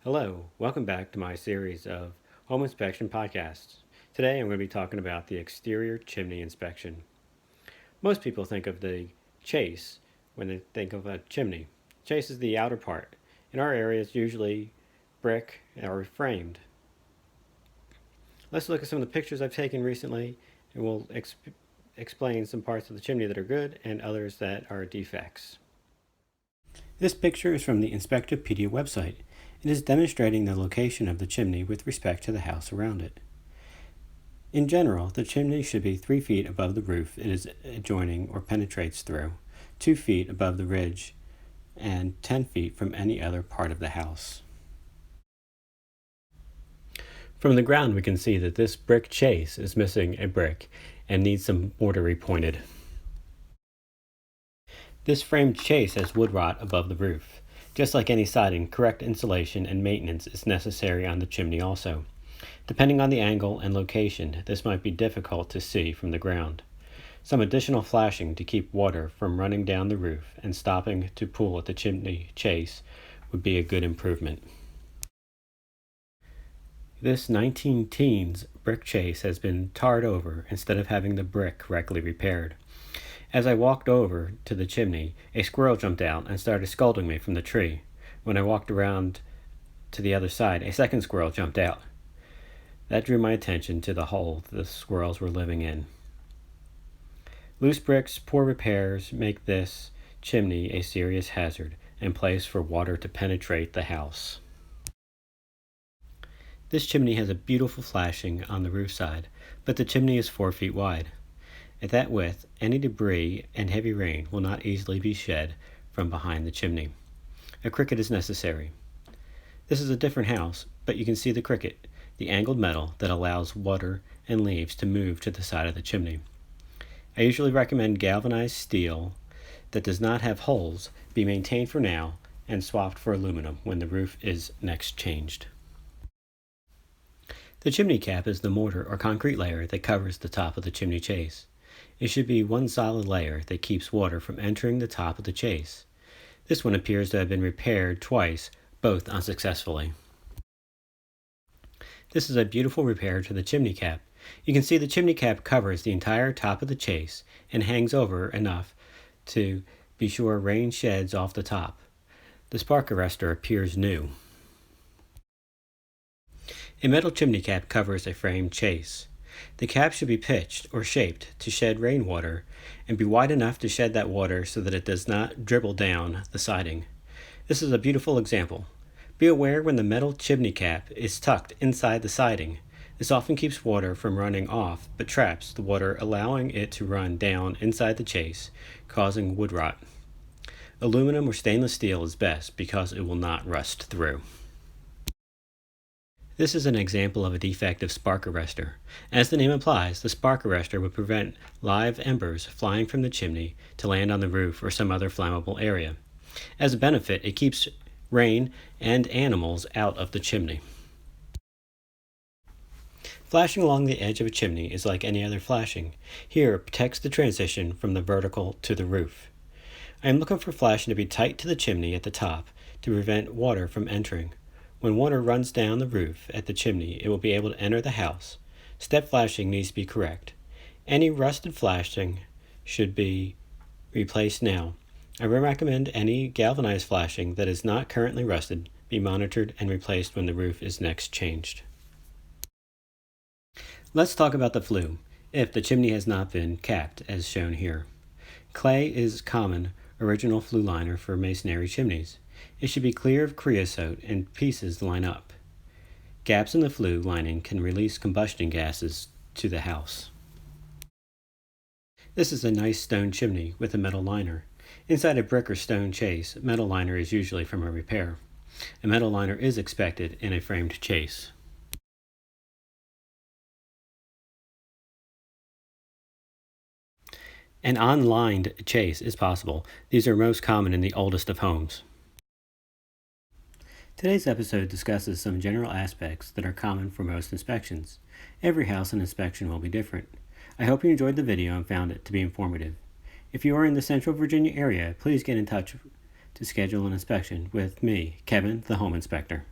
Hello, welcome back to my series of home inspection podcasts. Today I'm going to be talking about the exterior chimney inspection. Most people think of the chase when they think of a chimney. Chase is the outer part. In our area, it's usually brick or framed. Let's look at some of the pictures I've taken recently, and we'll explain some parts of the chimney that are good and others that are defects. This picture is from the Inspectopedia website. It is demonstrating the location of the chimney with respect to the house around it. In general, the chimney should be 3 feet above the roof it is adjoining or penetrates through, 2 feet above the ridge, and 10 feet from any other part of the house. From the ground, we can see that this brick chase is missing a brick and needs some mortar repointed. This framed chase has wood rot above the roof. Just like any siding, correct insulation and maintenance is necessary on the chimney also. Depending on the angle and location, this might be difficult to see from the ground. Some additional flashing to keep water from running down the roof and stopping to pool at the chimney chase would be a good improvement. This 19-teens brick chase has been tarred over instead of having the brick correctly repaired. As I walked over to the chimney, a squirrel jumped out and started scolding me from the tree. When I walked around to the other side, a second squirrel jumped out. That drew my attention to the hole the squirrels were living in. Loose bricks, poor repairs make this chimney a serious hazard and place for water to penetrate the house. This chimney has a beautiful flashing on the roof side, but the chimney is 4 feet wide. At that width, any debris and heavy rain will not easily be shed from behind the chimney. A cricket is necessary. This is a different house, but you can see the cricket, the angled metal that allows water and leaves to move to the side of the chimney. I usually recommend galvanized steel that does not have holes be maintained for now and swapped for aluminum when the roof is next changed. The chimney cap is the mortar or concrete layer that covers the top of the chimney chase. It should be one solid layer that keeps water from entering the top of the chase. This one appears to have been repaired twice, both unsuccessfully. This is a beautiful repair to the chimney cap. You can see the chimney cap covers the entire top of the chase and hangs over enough to be sure rain sheds off the top. The spark arrestor appears new. A metal chimney cap covers a framed chase. The cap should be pitched or shaped to shed rainwater and be wide enough to shed that water so that it does not dribble down the siding. This is a beautiful example. Be aware when the metal chimney cap is tucked inside the siding. This often keeps water from running off but traps the water, allowing it to run down inside the chase, causing wood rot. Aluminum or stainless steel is best because it will not rust through. This is an example of a defective spark arrestor. As the name implies, the spark arrestor would prevent live embers flying from the chimney to land on the roof or some other flammable area. As a benefit, it keeps rain and animals out of the chimney. Flashing along the edge of a chimney is like any other flashing. Here, it protects the transition from the vertical to the roof. I am looking for flashing to be tight to the chimney at the top to prevent water from entering. When water runs down the roof at the chimney, it will be able to enter the house. Step flashing needs to be correct. Any rusted flashing should be replaced now. I recommend any galvanized flashing that is not currently rusted be monitored and replaced when the roof is next changed. Let's talk about the flue, if the chimney has not been capped as shown here. Clay is common original flue liner for masonry chimneys. It should be clear of creosote and pieces line up. Gaps in the flue lining can release combustion gases to the house. This is a nice stone chimney with a metal liner. Inside a brick or stone chase, metal liner is usually from a repair. A metal liner is expected in a framed chase. An unlined chase is possible. These are most common in the oldest of homes. Today's episode discusses some general aspects that are common for most inspections. Every house and inspection will be different. I hope you enjoyed the video and found it to be informative. If you are in the Central Virginia area, please get in touch to schedule an inspection with me, Kevin, the Home Inspector.